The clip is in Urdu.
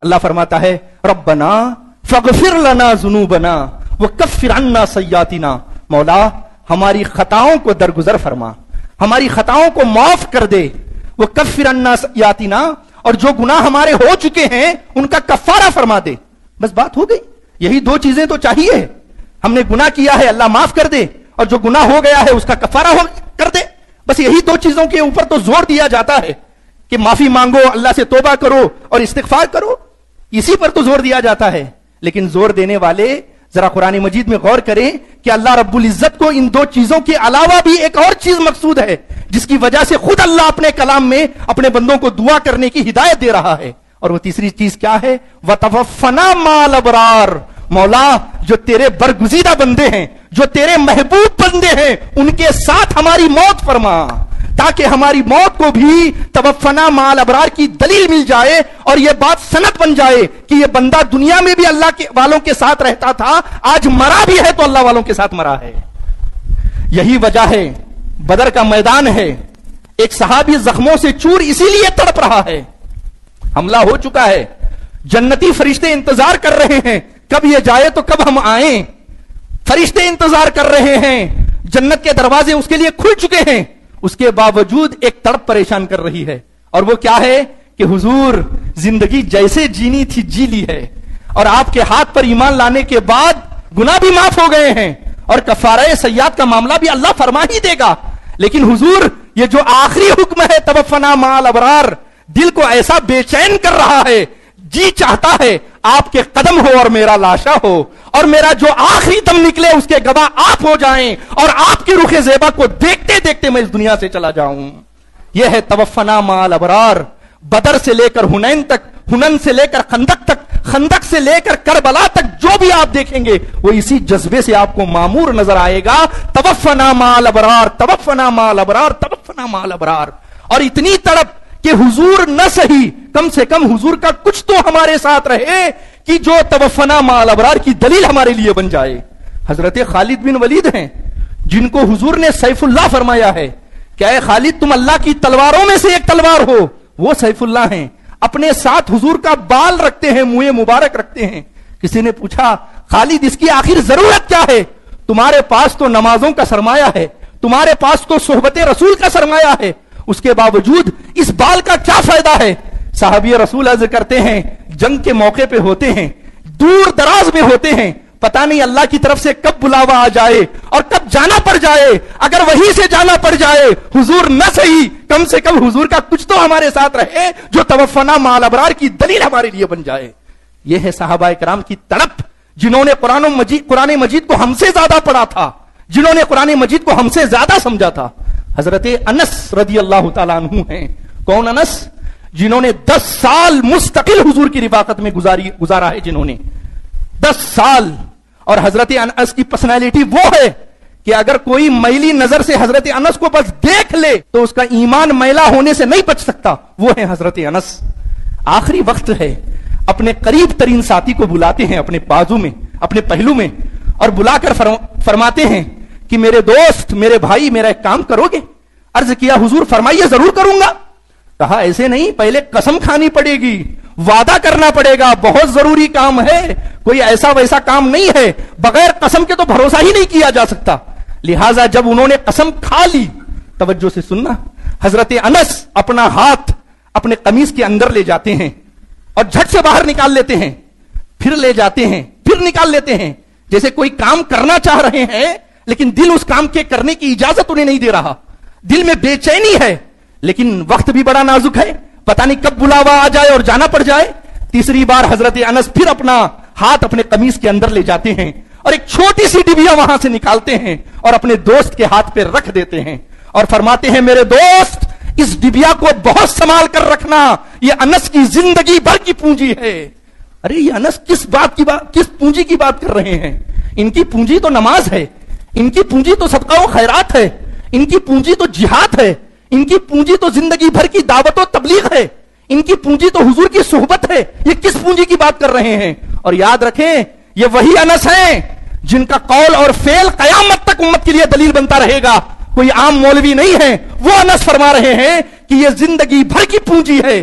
اللہ فرماتا ہے ربنا فاغفر لنا ذنوبنا وکفر عنا سیئاتنا، مولا ہماری خطاؤں کو درگزر فرما، ہماری خطاؤں کو معاف کر دے، وکفر عنا سیئاتنا، اور جو گناہ ہمارے ہو چکے ہیں ان کا کفارہ فرما دے۔ بس بات ہو گئی، یہی دو چیزیں تو چاہیے، ہم نے گناہ کیا ہے اللہ معاف کر دے، اور جو گناہ ہو گیا ہے اس کا کفارہ کر دے۔ بس یہی دو چیزوں کے اوپر تو زور دیا جاتا ہے کہ معافی مانگو، اللہ سے توبہ کرو اور استغفار کرو، اسی پر تو زور دیا جاتا ہے۔ لیکن زور دینے والے ذرا قرآن مجید میں غور کریں کہ اللہ رب العزت کو ان دو چیزوں کے علاوہ بھی ایک اور چیز مقصود ہے، جس کی وجہ سے خود اللہ اپنے کلام میں اپنے بندوں کو دعا کرنے کی ہدایت دے رہا ہے، اور وہ تیسری چیز کیا ہے؟ وَتَوَفَّنَا مَعَ الْأَبْرَارِ، مولا جو تیرے برگزیدہ بندے ہیں، جو تیرے محبوب بندے ہیں، ان کے ساتھ ہماری موت فرما، تاکہ ہماری موت کو بھی توفنا مع الابرار کی دلیل مل جائے اور یہ بات سند بن جائے کہ یہ بندہ دنیا میں بھی اللہ کے والوں کے ساتھ رہتا تھا، آج مرا بھی ہے تو اللہ والوں کے ساتھ مرا ہے۔ یہی وجہ ہے بدر کا میدان ہے، ایک صحابی زخموں سے چور اسی لیے تڑپ رہا ہے، حملہ ہو چکا ہے، جنتی فرشتے انتظار کر رہے ہیں کب یہ جائے تو کب ہم آئیں، فرشتے انتظار کر رہے ہیں، جنت کے دروازے اس کے لیے کھل چکے ہیں، اس کے باوجود ایک تڑپ پریشان کر رہی ہے، اور وہ کیا ہے کہ حضور زندگی جیسے جینی تھی جی لی ہے، اور آپ کے ہاتھ پر ایمان لانے کے بعد گناہ بھی معاف ہو گئے ہیں اور کفارہ سیئات کا معاملہ بھی اللہ فرما ہی دے گا، لیکن حضور یہ جو آخری حکم ہے توفنا مع الابرار، دل کو ایسا بے چین کر رہا ہے، جی چاہتا ہے آپ کے قدم ہو اور میرا لاشا ہو، اور میرا جو آخری دم نکلے اس کے گواہ آپ ہو جائیں، اور آپ کی رخ زیبا کو دیکھتے دیکھتے میں اس دنیا سے چلا جاؤں۔ یہ ہے توفنا مع الابرار۔ بدر سے لے کر حنین تک، حنین سے لے کر خندق تک، خندق سے لے کر کربلا تک جو بھی آپ دیکھیں گے وہ اسی جذبے سے آپ کو معمور نظر آئے گا، توفنا مع الابرار، توفنا مع الابرار، توفنا مع الابرار۔ اور اتنی تڑپ کہ حضور نہ سہی، کم سے کم حضور کا کچھ تو ہمارے ساتھ رہے کہ جو توفنا مع الابرار کی دلیل ہمارے لیے بن جائے۔ حضرت خالد بن ولید ہیں جن کو حضور نے سیف اللہ فرمایا ہے کہ اے خالد تم اللہ کی تلواروں میں سے ایک تلوار ہو، وہ سیف اللہ ہیں، اپنے ساتھ حضور کا بال رکھتے ہیں، منہ مبارک رکھتے ہیں۔ کسی نے پوچھا خالد اس کی آخر ضرورت کیا ہے؟ تمہارے پاس تو نمازوں کا سرمایہ ہے، تمہارے پاس تو صحبت رسول کا سرمایہ ہے، اس کے باوجود اس بال کا کیا فائدہ ہے؟ صحابی رسول عرض کرتے ہیں جنگ کے موقع پہ ہوتے ہیں، دور دراز میں ہوتے ہیں، پتہ نہیں اللہ کی طرف سے کب بلاوا آ جائے اور کب جانا پڑ جائے، اگر وہیں سے جانا پڑ جائے حضور نہ صحیح کم سے کم حضور کا کچھ تو ہمارے ساتھ رہے جو توفنا مع الابرار کی دلیل ہمارے لیے بن جائے۔ یہ ہے صحابہ کرام کی تڑپ، جنہوں نے قرآن مجید کو ہم سے زیادہ پڑھا تھا، جنہوں نے قرآن مجید کو ہم سے زیادہ سمجھا تھا۔ حضرت انس رضی اللہ تعالیٰ عنہ ہیں۔ کون انس؟ جنہوں نے 10 سال مستقل حضور کی رفاقت میں گزارا ہے، جنہوں نے 10 سال۔ اور حضرت انس کی پرسنالٹی وہ ہے کہ اگر کوئی میلی نظر سے حضرت انس کو بس دیکھ لے تو اس کا ایمان میلا ہونے سے نہیں بچ سکتا، وہ ہے حضرت انس۔ آخری وقت ہے، اپنے قریب ترین ساتھی کو بلاتے ہیں اپنے بازو میں، اپنے پہلو میں، اور بلا کر فرماتے ہیں کہ میرے دوست، میرے بھائی، میرا ایک کام کرو گے؟ عرض کیا حضور فرمائیے، ضرور کروں گا۔ کہا ایسے نہیں، پہلے قسم کھانی پڑے گی، وعدہ کرنا پڑے گا، بہت ضروری کام ہے، کوئی ایسا ویسا کام نہیں ہے، بغیر قسم کے تو بھروسہ ہی نہیں کیا جا سکتا۔ لہٰذا جب انہوں نے قسم کھا لی، توجہ سے سننا، حضرت انس اپنا ہاتھ اپنے قمیص کے اندر لے جاتے ہیں اور جھٹ سے باہر نکال لیتے ہیں، پھر لے جاتے ہیں، پھر نکال لیتے ہیں، جیسے کوئی کام کرنا چاہ رہے ہیں لیکن دل اس کام کے کرنے کی اجازت انہیں نہیں دے رہا، دل میں بے چینی ہے، لیکن وقت بھی بڑا نازک ہے، پتہ نہیں کب بلاوا آ جائے اور جانا پڑ جائے۔ تیسری بار حضرت انس پھر اپنا ہاتھ اپنے قمیص کے اندر لے جاتے ہیں اور ایک چھوٹی سی ڈبیا وہاں سے نکالتے ہیں اور اپنے دوست کے ہاتھ پہ رکھ دیتے ہیں اور فرماتے ہیں میرے دوست اس ڈبیا کو بہت سنبھال کر رکھنا، یہ انس کی زندگی بھر کی پونجی ہے۔ ارے یہ انس کس پونجی کی بات کر رہے ہیں؟ ان کی پونجی تو نماز ہے، ان کی پونجی تو صدقہ و خیرات ہے، ان کی پونجی تو جہاد ہے، ان کی پونجی تو زندگی بھر کی دعوت و تبلیغ ہے، ان کی پونجی تو حضور کی صحبت ہے، یہ کس پونجی کی بات کر رہے ہیں؟ اور یاد رکھیں یہ وہی انس ہیں جن کا قول اور فعل قیامت تک امت کے لیے دلیل بنتا رہے گا، کوئی عام مولوی نہیں ہے، وہ انس فرما رہے ہیں کہ یہ زندگی بھر کی پونجی ہے